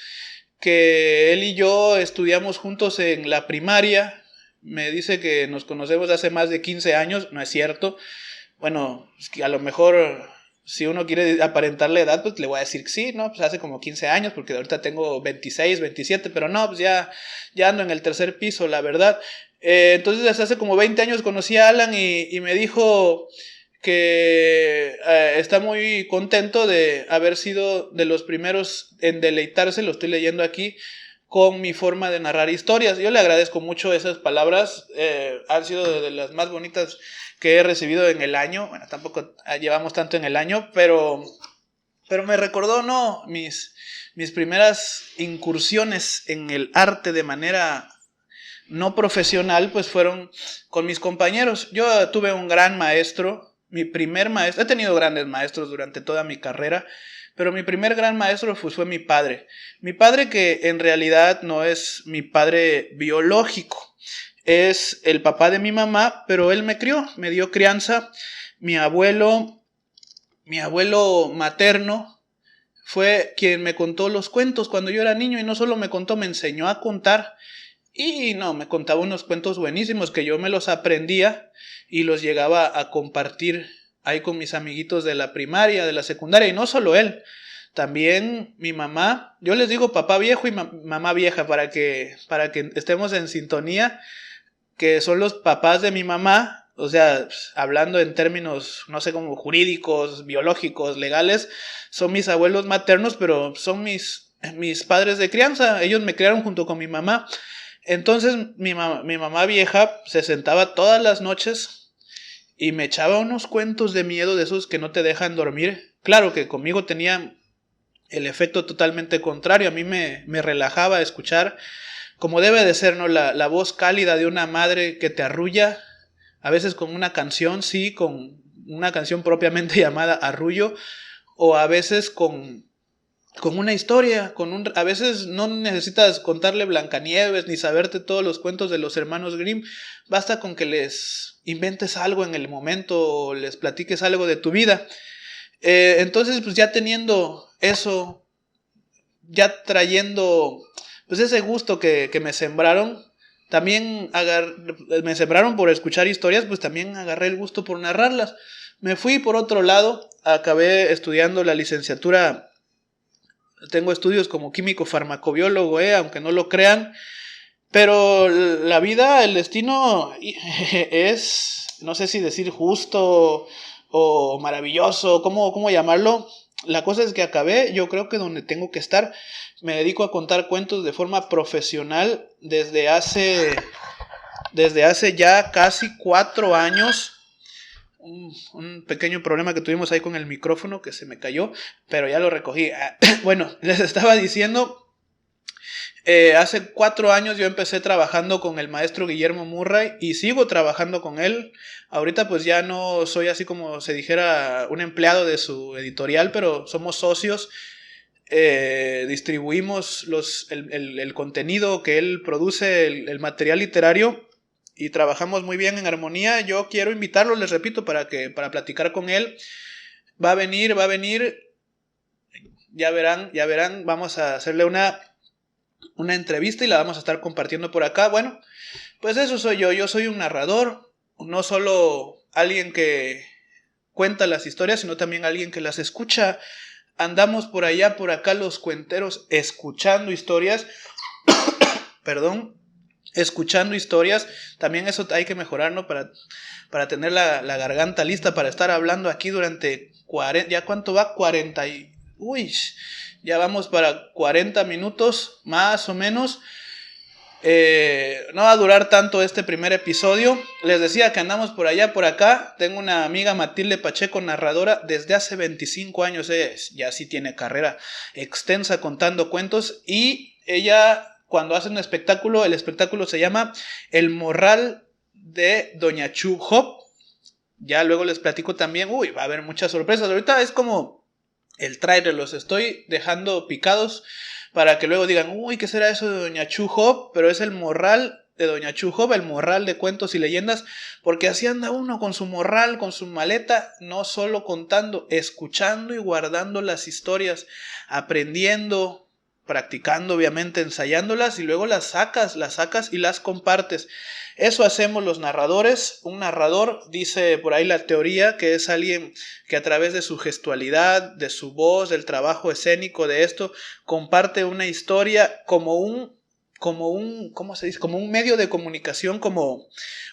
que él y yo estudiamos juntos en la primaria. Me dice que nos conocemos hace más de 15 años, no es cierto. Bueno, es que a lo mejor si uno quiere aparentar la edad, pues le voy a decir que sí, ¿no? Pues hace como 15 años, porque ahorita tengo 26, 27, pero no, pues ya ando en el tercer piso, la verdad. Entonces desde hace como 20 años conocí a Alan y me dijo que está muy contento de haber sido de los primeros en deleitarse, lo estoy leyendo aquí, con mi forma de narrar historias. Yo le agradezco mucho esas palabras, han sido de las más bonitas que he recibido en el año. Bueno, tampoco llevamos tanto en el año, pero me recordó, ¿no? Mis primeras incursiones en el arte de manera no profesional, pues fueron con mis compañeros. Yo tuve un gran maestro, mi primer maestro, he tenido grandes maestros durante toda mi carrera, pero mi primer gran maestro pues fue mi padre. Mi padre, que en realidad no es mi padre biológico, es el papá de mi mamá, pero él me crió, me dio crianza. Mi abuelo materno fue quien me contó los cuentos cuando yo era niño, y no solo me contó, me enseñó a contar. Y no, me contaba unos cuentos buenísimos que yo me los aprendía y los llegaba a compartir ahí con mis amiguitos de la primaria, de la secundaria. Y no solo él, también mi mamá. Yo les digo papá viejo y mamá vieja para que estemos en sintonía, que son los papás de mi mamá. O sea, hablando en términos, no sé, como jurídicos, biológicos, legales, son mis abuelos maternos, pero son mis padres de crianza. Ellos me criaron junto con mi mamá. Entonces mi mamá vieja se sentaba todas las noches y me echaba unos cuentos de miedo, de esos que no te dejan dormir. Claro que conmigo tenía el efecto totalmente contrario. A mí me relajaba escuchar, como debe de ser, ¿no? La voz cálida de una madre que te arrulla, a veces con una canción, sí, con una canción propiamente llamada arrullo, o a veces con con una historia, a veces no necesitas contarle Blancanieves ni saberte todos los cuentos de los hermanos Grimm, basta con que les inventes algo en el momento o les platiques algo de tu vida. Entonces, pues ya teniendo eso, ya trayendo pues ese gusto que me sembraron, también me sembraron por escuchar historias, pues también agarré el gusto por narrarlas. Me fui por otro lado, acabé estudiando la licenciatura. Tengo estudios como químico farmacobiólogo, aunque no lo crean. Pero la vida, el destino es, no sé si decir justo o maravilloso, ¿cómo llamarlo? La cosa es que acabé, yo creo que donde tengo que estar. Me dedico a contar cuentos de forma profesional desde hace ya casi 4 años. Un pequeño problema que tuvimos ahí con el micrófono que se me cayó, pero ya lo recogí. Bueno, les estaba diciendo, hace 4 años yo empecé trabajando con el maestro Guillermo Murray y sigo trabajando con él. Ahorita pues ya no soy así como se dijera un empleado de su editorial, pero somos socios. Distribuimos el contenido que él produce, el material literario, y trabajamos muy bien en armonía. Yo quiero invitarlo, les repito, para platicar con él. Va a venir, ya verán, vamos a hacerle una entrevista y la vamos a estar compartiendo por acá. Bueno, pues eso soy yo soy un narrador, no solo alguien que cuenta las historias, sino también alguien que las escucha. Andamos por allá, por acá los cuenteros escuchando historias, escuchando historias. También eso hay que mejorar, ¿no? Para tener la garganta lista para estar hablando aquí durante 40, ¿ya cuánto va? 40 y... ya vamos para 40 minutos, más o menos. No va a durar tanto este primer episodio. Les decía que andamos por allá, por acá. Tengo una amiga, Matilde Pacheco, narradora desde hace 25 años. Ya sí tiene carrera extensa contando cuentos. Y ella, cuando hace un espectáculo, el espectáculo se llama El Morral de Doña Chu Hop. Ya luego les platico también. Va a haber muchas sorpresas. Ahorita es como el trailer, los estoy dejando picados para que luego digan, ¿qué será eso de Doña Chu Hop? Pero es el morral de Doña Chu Hop, el morral de cuentos y leyendas, porque así anda uno con su morral, con su maleta, no solo contando, escuchando y guardando las historias, aprendiendo, practicando, obviamente, ensayándolas, y luego las sacas y las compartes. Eso hacemos los narradores. Un narrador, dice por ahí la teoría, que es alguien que a través de su gestualidad, de su voz, del trabajo escénico de esto, comparte una historia como un ¿cómo se dice? Como un medio de comunicación, como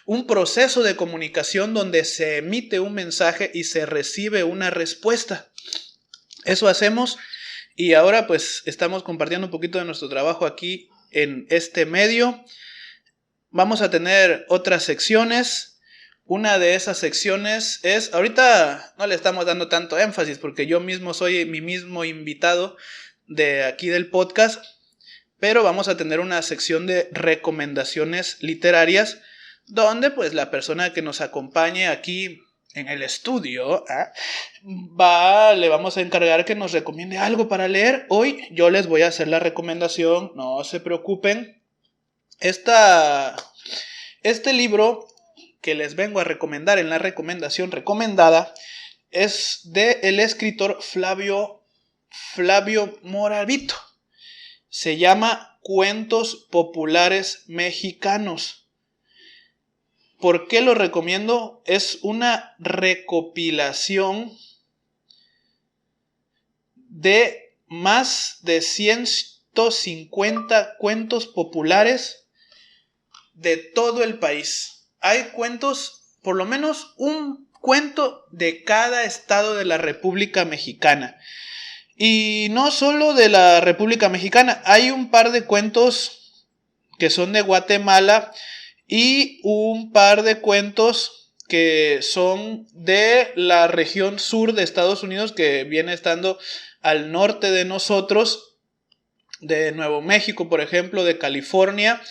un proceso de comunicación donde se emite un mensaje y se recibe una respuesta. Eso hacemos, y ahora pues estamos compartiendo un poquito de nuestro trabajo aquí en este medio. Vamos a tener otras secciones. Una de esas secciones es, ahorita no le estamos dando tanto énfasis porque yo mismo soy mi mismo invitado de aquí del podcast, pero vamos a tener una sección de recomendaciones literarias donde pues la persona que nos acompañe aquí en el estudio le vamos a encargar que nos recomiende algo para leer. Hoy yo les voy a hacer la recomendación, no se preocupen. Este libro que les vengo a recomendar en la recomendación recomendada es del escritor Flavio Morabito. Se llama Cuentos Populares Mexicanos. ¿Por qué lo recomiendo? Es una recopilación de más de 150 cuentos populares de todo el país. Hay cuentos, por lo menos un cuento de cada estado de la República Mexicana. Y no solo de la República Mexicana, hay un par de cuentos que son de Guatemala y un par de cuentos que son de la región sur de Estados Unidos, que viene estando al norte de nosotros, de Nuevo México, por ejemplo, de California.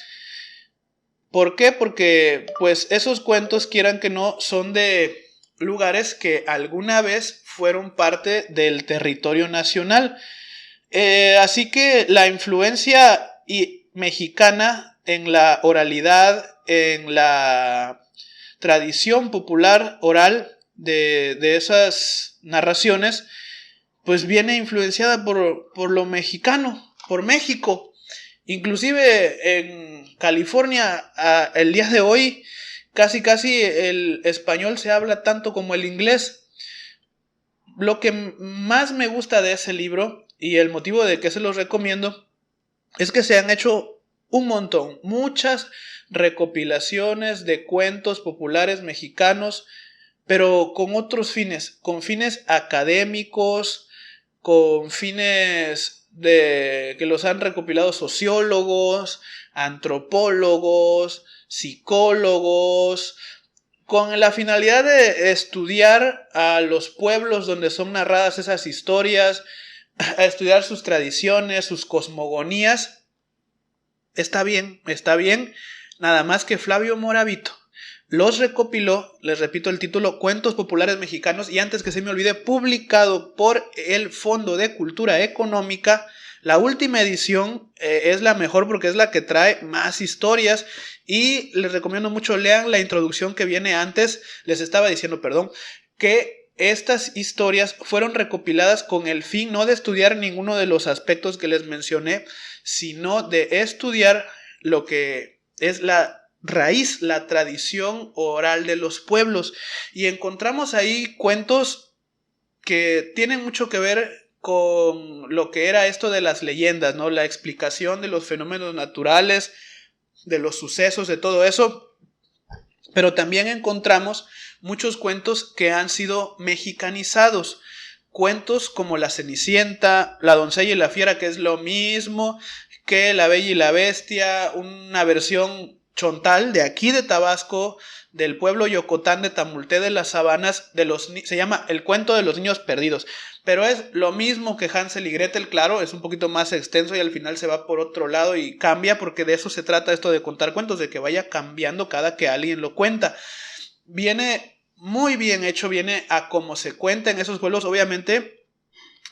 ¿Por qué? Porque pues esos cuentos, quieran que no, son de lugares que alguna vez fueron parte del territorio nacional. Así que la influencia mexicana en la oralidad, en la tradición popular oral de esas narraciones, pues viene influenciada por lo mexicano, por México. Inclusive en California, el día de hoy, casi el español se habla tanto como el inglés. Lo que más me gusta de ese libro, y el motivo de que se los recomiendo, es que se han hecho muchas recopilaciones de cuentos populares mexicanos, pero con otros fines, con fines académicos, con fines que los han recopilado sociólogos, antropólogos, psicólogos, con la finalidad de estudiar a los pueblos donde son narradas esas historias, a estudiar sus tradiciones, sus cosmogonías. Está bien, nada más que Flavio Moravito los recopiló, les repito el título, Cuentos Populares Mexicanos, y antes que se me olvide, publicado por el Fondo de Cultura Económica. La última edición es la mejor porque es la que trae más historias, y les recomiendo mucho, lean la introducción que viene antes. Les estaba diciendo, que estas historias fueron recopiladas con el fin no de estudiar ninguno de los aspectos que les mencioné, sino de estudiar lo que es la raíz, la tradición oral de los pueblos. Y encontramos ahí cuentos que tienen mucho que ver con lo que era esto de las leyendas, ¿no? La explicación de los fenómenos naturales, de los sucesos, de todo eso. Pero también encontramos muchos cuentos que han sido mexicanizados. Cuentos como La Cenicienta, La Doncella y la Fiera, que es lo mismo que La Bella y la Bestia, una versión chontal de aquí de Tabasco, del pueblo Yocotán de Tamulté de las Sabanas, se llama El Cuento de los Niños Perdidos, pero es lo mismo que Hansel y Gretel. Claro, es un poquito más extenso y al final se va por otro lado y cambia, porque de eso se trata esto de contar cuentos, de que vaya cambiando cada que alguien lo cuenta. Viene muy bien hecho, viene a cómo se cuenta en esos pueblos. Obviamente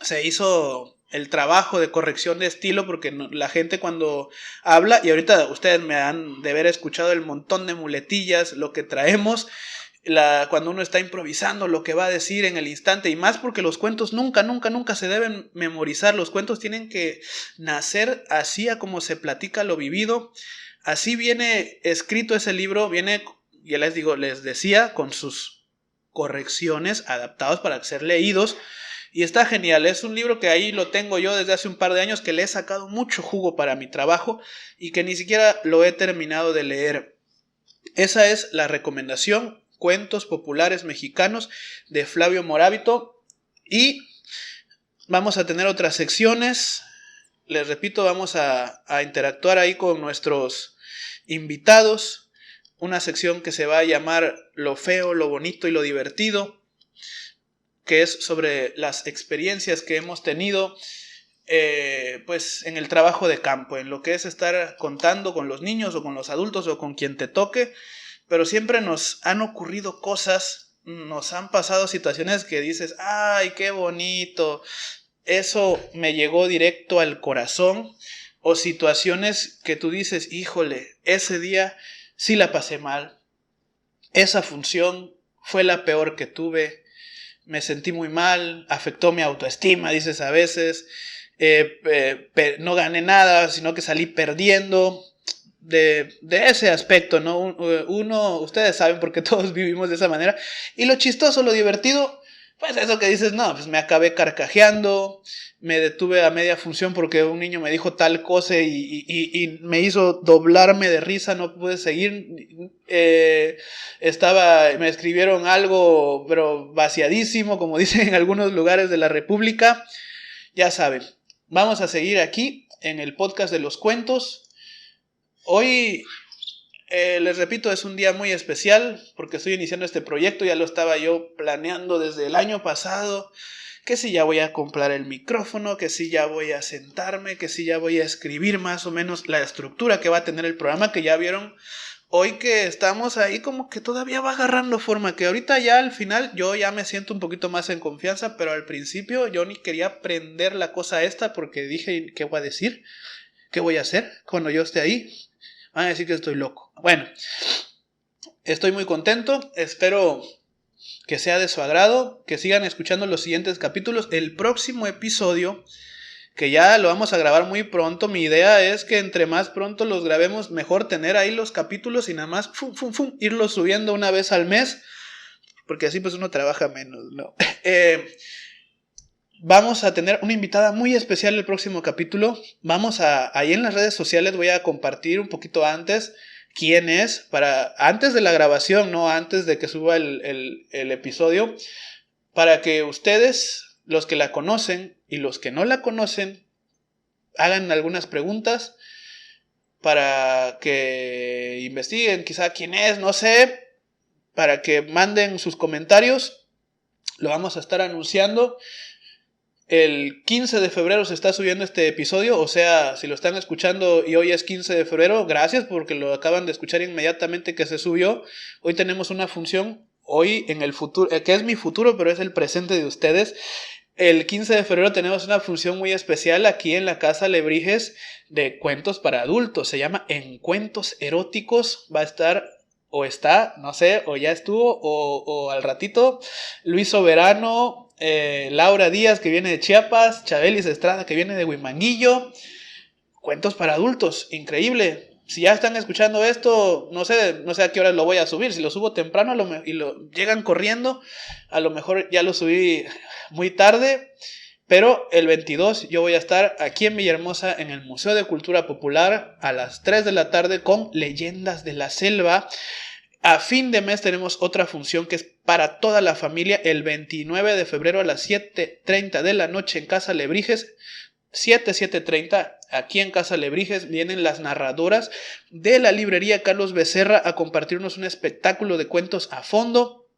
se hizo el trabajo de corrección de estilo, porque la gente cuando habla, y ahorita ustedes me han de haber escuchado el montón de muletillas, lo que traemos, cuando uno está improvisando lo que va a decir en el instante, y más porque los cuentos nunca se deben memorizar. Los cuentos tienen que nacer así a como se platica lo vivido. Así viene escrito ese libro, viene, ya les decía, con sus correcciones adaptados para ser leídos. Y está genial, es un libro que ahí lo tengo yo desde hace un par de años, que le he sacado mucho jugo para mi trabajo y que ni siquiera lo he terminado de leer. Esa es la recomendación, Cuentos Populares Mexicanos, de Flavio Moravito. Y vamos a tener otras secciones. Les repito, vamos a interactuar ahí con nuestros invitados. Una sección que se va a llamar Lo Feo, Lo Bonito y Lo Divertido, que es sobre las experiencias que hemos tenido pues en el trabajo de campo, en lo que es estar contando con los niños o con los adultos o con quien te toque. Pero siempre nos han ocurrido cosas, nos han pasado situaciones que dices, ¡ay, qué bonito! Eso me llegó directo al corazón. O situaciones que tú dices, híjole, ese día sí la pasé mal. Esa función fue la peor que tuve. Me sentí muy mal, afectó mi autoestima, dices a veces. No gané nada, sino que salí perdiendo. De ese aspecto, ¿no? Ustedes saben, porque todos vivimos de esa manera. Y lo chistoso, lo divertido, pues eso que dices, no, pues me acabé carcajeando, me detuve a media función porque un niño me dijo tal cosa y me hizo doblarme de risa, no pude seguir. Me escribieron algo, pero vaciadísimo, como dicen en algunos lugares de la República. Ya saben, vamos a seguir aquí en el podcast de los cuentos. Hoy, les repito, es un día muy especial porque estoy iniciando este proyecto. Ya lo estaba yo planeando desde el año pasado, que si ya voy a comprar el micrófono, que si ya voy a sentarme, que si ya voy a escribir más o menos la estructura que va a tener el programa, que ya vieron hoy que estamos ahí como que todavía va agarrando forma, que ahorita ya al final yo ya me siento un poquito más en confianza, pero al principio yo ni quería aprender la cosa esta porque dije, ¿qué voy a decir? ¿Qué voy a hacer cuando yo esté ahí? Van a decir que estoy loco. Bueno, estoy muy contento, espero que sea de su agrado, que sigan escuchando los siguientes capítulos. El próximo episodio, que ya lo vamos a grabar muy pronto, mi idea es que entre más pronto los grabemos, mejor tener ahí los capítulos y nada más irlos subiendo una vez al mes, porque así pues uno trabaja menos, ¿no? Vamos a tener una invitada muy especial el próximo capítulo. Ahí en las redes sociales voy a compartir un poquito antes quién es, antes de la grabación, no antes de que suba el episodio, para que ustedes, los que la conocen y los que no la conocen, hagan algunas preguntas para que investiguen quizá quién es, no sé, para que manden sus comentarios. Lo vamos a estar anunciando. El 15 de febrero se está subiendo este episodio, o sea, si lo están escuchando y hoy es 15 de febrero, gracias porque lo acaban de escuchar inmediatamente que se subió. Hoy tenemos una función, hoy en el futuro, que es mi futuro, pero es el presente de ustedes. El 15 de febrero tenemos una función muy especial aquí en la Casa Alebrijes de cuentos para adultos. Se llama Encuentros Eróticos. Va a estar, o está, no sé, o ya estuvo, o al ratito, Luis Soberano, Laura Díaz, que viene de Chiapas, Chabelis Estrada, que viene de Huimanguillo. Cuentos para adultos, increíble. Si ya están escuchando esto, no sé a qué hora lo voy a subir. Si lo subo temprano y lo llegan corriendo, a lo mejor ya lo subí muy tarde. Pero el 22 yo voy a estar aquí en Villahermosa en el Museo de Cultura Popular a las 3 de la tarde con Leyendas de la Selva. A fin de mes tenemos otra función que es para toda la familia el 29 de febrero a las 7:30 de la noche en Casa Alebrijes. 7:30 aquí en Casa Alebrijes vienen las narradoras de la librería Carlos Becerra a compartirnos un espectáculo de cuentos a fondo.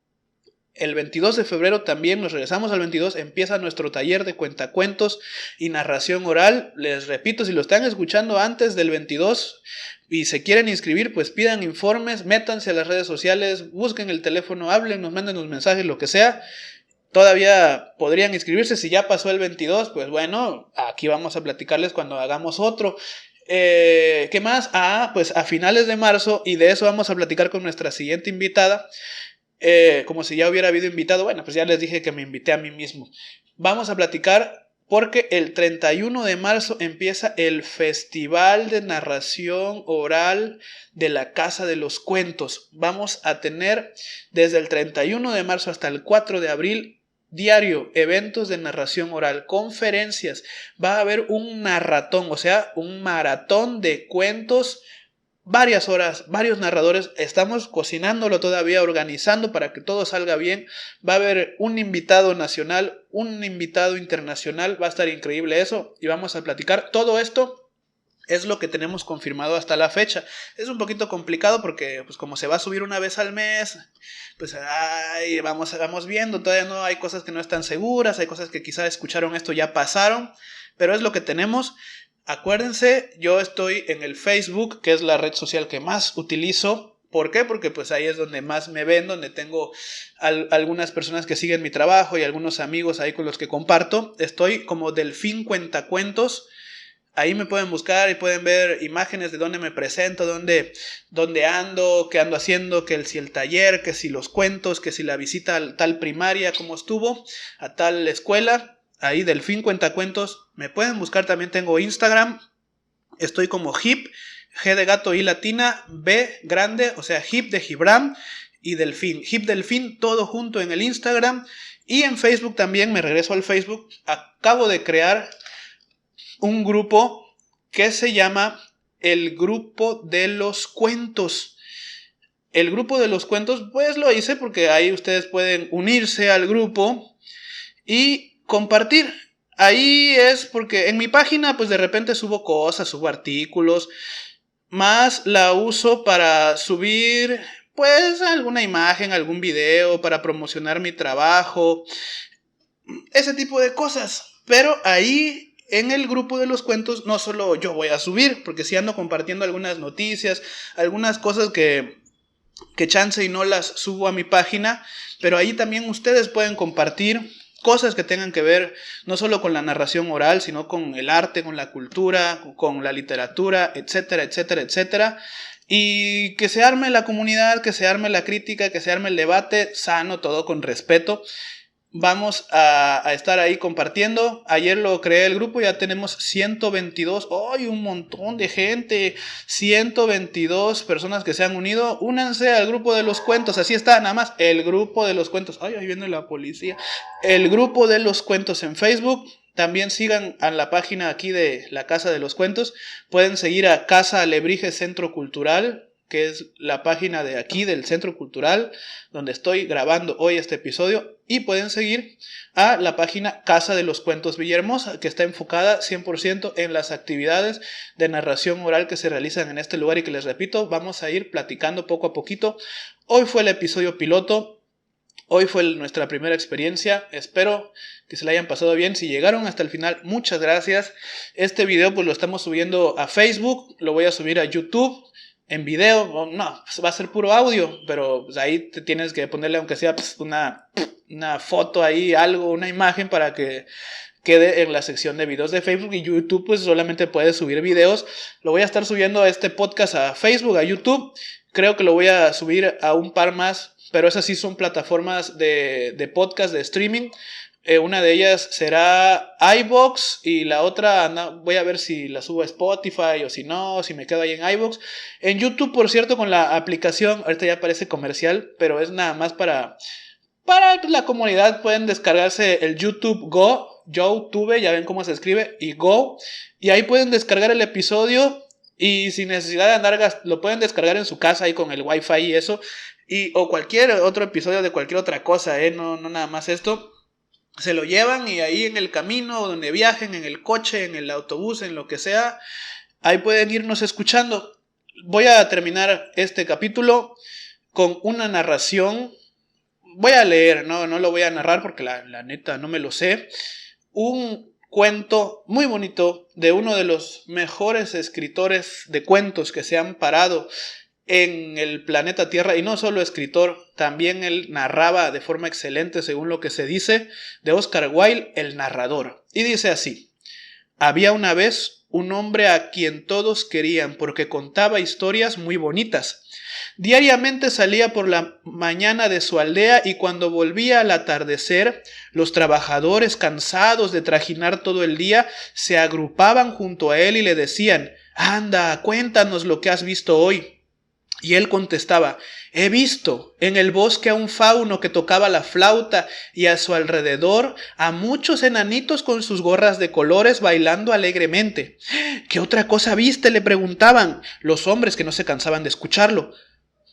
El 22 de febrero también, nos regresamos al 22, empieza nuestro taller de cuentacuentos y narración oral. Les repito, si lo están escuchando antes del 22 y se quieren inscribir, pues pidan informes, métanse a las redes sociales, busquen el teléfono, hablen, nos manden los mensajes, lo que sea. Todavía podrían inscribirse. Si ya pasó el 22, pues bueno, aquí vamos a platicarles cuando hagamos otro. ¿Qué más? Pues a finales de marzo, y de eso vamos a platicar con nuestra siguiente invitada. Como si ya hubiera habido invitado. Bueno, pues ya les dije que me invité a mí mismo. Vamos a platicar porque el 31 de marzo empieza el Festival de Narración Oral de la Casa de los Cuentos. Vamos a tener desde el 31 de marzo hasta el 4 de abril diario, eventos de narración oral, conferencias. Va a haber un narratón, o sea, un maratón de cuentos. Varias horas, varios narradores, estamos cocinándolo todavía, organizando para que todo salga bien. Va a haber un invitado nacional, un invitado internacional, va a estar increíble eso y vamos a platicar. Todo esto es lo que tenemos confirmado hasta la fecha. Es un poquito complicado porque pues como se va a subir una vez al mes, pues vamos viendo, todavía no hay cosas que no están seguras, hay cosas que quizás escucharon esto ya pasaron, pero es lo que tenemos. Acuérdense, yo estoy en el Facebook, que es la red social que más utilizo. ¿Por qué? Porque pues ahí es donde más me ven, donde tengo algunas personas que siguen mi trabajo y algunos amigos ahí con los que comparto. Estoy como Delfín Cuentacuentos. Ahí me pueden buscar y pueden ver imágenes de dónde me presento, dónde ando, qué ando haciendo, si el taller, que si los cuentos, que si la visita a tal primaria, cómo estuvo, a tal escuela. Ahí Delfín Cuentacuentos, me pueden buscar, también tengo Instagram, estoy como Hip, G de gato y latina, B grande, o sea Hip de Gibram y Delfín, Hip Delfín, todo junto en el Instagram. Y en Facebook también, me regreso al Facebook, acabo de crear un grupo que se llama el Grupo de los Cuentos. El Grupo de los Cuentos, pues lo hice porque ahí ustedes pueden unirse al grupo y compartir. Ahí es porque en mi página pues de repente subo cosas, subo artículos, más la uso para subir pues alguna imagen, algún video, para promocionar mi trabajo, ese tipo de cosas. Pero ahí en el grupo de los cuentos no solo yo voy a subir, porque sí ando compartiendo algunas noticias, algunas cosas que chance y no las subo a mi página, pero ahí también ustedes pueden compartir cosas que tengan que ver no solo con la narración oral, sino con el arte, con la cultura, con la literatura, etcétera, etcétera, etcétera. Y que se arme la comunidad, que se arme la crítica, que se arme el debate sano, todo con respeto. Vamos a estar ahí compartiendo. Ayer lo creé el grupo, ya tenemos 122. ¡Ay, un montón de gente! 122 personas que se han unido. Únanse al grupo de los cuentos. Así está, nada más. El grupo de los cuentos. ¡Ay, ahí viene la policía! El grupo de los cuentos en Facebook. También sigan a la página aquí de la Casa de los Cuentos. Pueden seguir a Casa Alebrije Centro Cultural, que es la página de aquí del Centro Cultural, donde estoy grabando hoy este episodio. Y pueden seguir a la página Casa de los Cuentos Villahermosa, que está enfocada 100% en las actividades de narración oral que se realizan en este lugar y que les repito, vamos a ir platicando poco a poquito. Hoy fue el episodio piloto. Hoy fue nuestra primera experiencia, espero que se la hayan pasado bien. Si llegaron hasta el final, muchas gracias. Este video pues lo estamos subiendo a Facebook, lo voy a subir a YouTube en video. No, pues va a ser puro audio, pero pues ahí te tienes que ponerle aunque sea pues, una foto ahí, algo, una imagen para que quede en la sección de videos de Facebook. Y YouTube pues solamente puedes subir videos. Lo voy a estar subiendo este podcast a Facebook, a YouTube. Creo que lo voy a subir a un par más, pero esas sí son plataformas de podcast, de streaming. Una de ellas será iVoox y la otra voy a ver si la subo a Spotify o si no, si me quedo ahí en iVoox. En YouTube, por cierto, con la aplicación, ahorita ya parece comercial, pero es nada más para la comunidad. Pueden descargarse el YouTube Go, YouTube, ya ven cómo se escribe, y Go, y ahí pueden descargar el episodio. Y sin necesidad de andar, lo pueden descargar en su casa ahí con el Wi-Fi y eso. O cualquier otro episodio de cualquier otra cosa, no nada más esto. Se lo llevan y ahí en el camino, donde viajen, en el coche, en el autobús, en lo que sea, ahí pueden irnos escuchando. Voy a terminar este capítulo con una narración. Voy a leer, no lo voy a narrar porque la neta no me lo sé. Un cuento muy bonito de uno de los mejores escritores de cuentos que se han parado en el planeta Tierra, y no solo escritor, también él narraba de forma excelente según lo que se dice, de Oscar Wilde, el narrador. Y dice así: había una vez un hombre a quien todos querían porque contaba historias muy bonitas. Diariamente salía por la mañana de su aldea y cuando volvía al atardecer, los trabajadores, cansados de trajinar todo el día, se agrupaban junto a él y le decían: anda, cuéntanos lo que has visto hoy. Y él contestaba: he visto en el bosque a un fauno que tocaba la flauta y a su alrededor a muchos enanitos con sus gorras de colores bailando alegremente. ¿Qué otra cosa viste?, le preguntaban los hombres, que no se cansaban de escucharlo.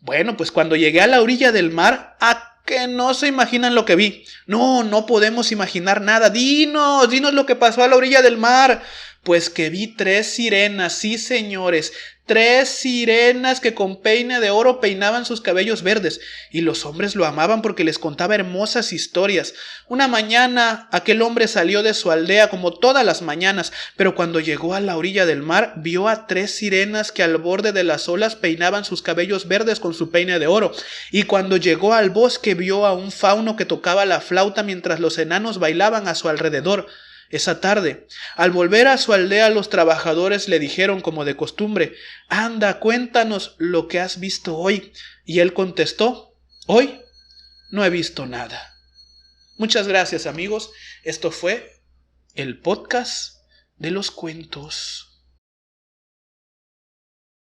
Bueno, pues cuando llegué a la orilla del mar, ¿a que no se imaginan lo que vi? No podemos imaginar nada. Dinos lo que pasó a la orilla del mar. Pues que vi 3 sirenas, sí señores, 3 sirenas que con peine de oro peinaban sus cabellos verdes, y los hombres lo amaban porque les contaba hermosas historias. Una mañana aquel hombre salió de su aldea como todas las mañanas, pero cuando llegó a la orilla del mar vio a 3 sirenas que al borde de las olas peinaban sus cabellos verdes con su peine de oro, y cuando llegó al bosque vio a un fauno que tocaba la flauta mientras los enanos bailaban a su alrededor. Esa tarde, al volver a su aldea, los trabajadores le dijeron como de costumbre: anda, cuéntanos lo que has visto hoy. Y él contestó: hoy no he visto nada. Muchas gracias, amigos. Esto fue el podcast de los cuentos.